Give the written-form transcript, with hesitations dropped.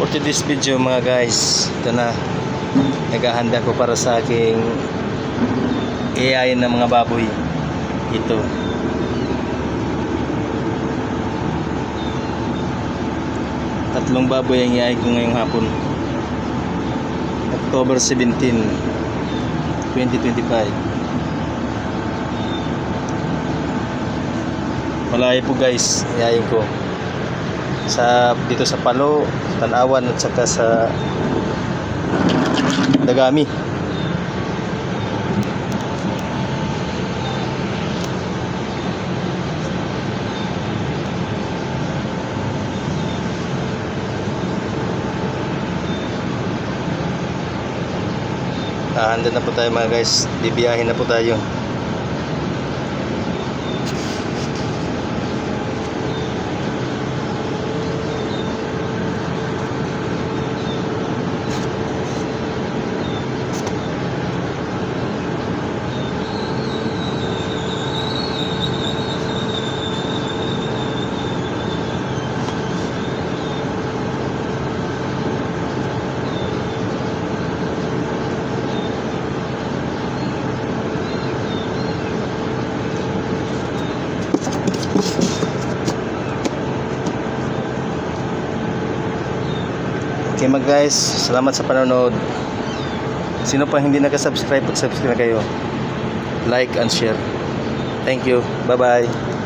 For today's video mga guys, ito na, naghahanda ko para sa aking iayain ng mga baboy. Ito, tatlong baboy ang iayain ko ngayong hapon, October 17, 2025. Malayo po guys, iayain ko dito sa Palo, Tanawan at saka sa Dagami. Handa na po tayo mga guys, bibiyahin na po tayo. Okay mga guys, salamat sa panonood. Sino pa hindi nakasubscribe, subscribe na kayo. Like and share. Thank you. Bye bye.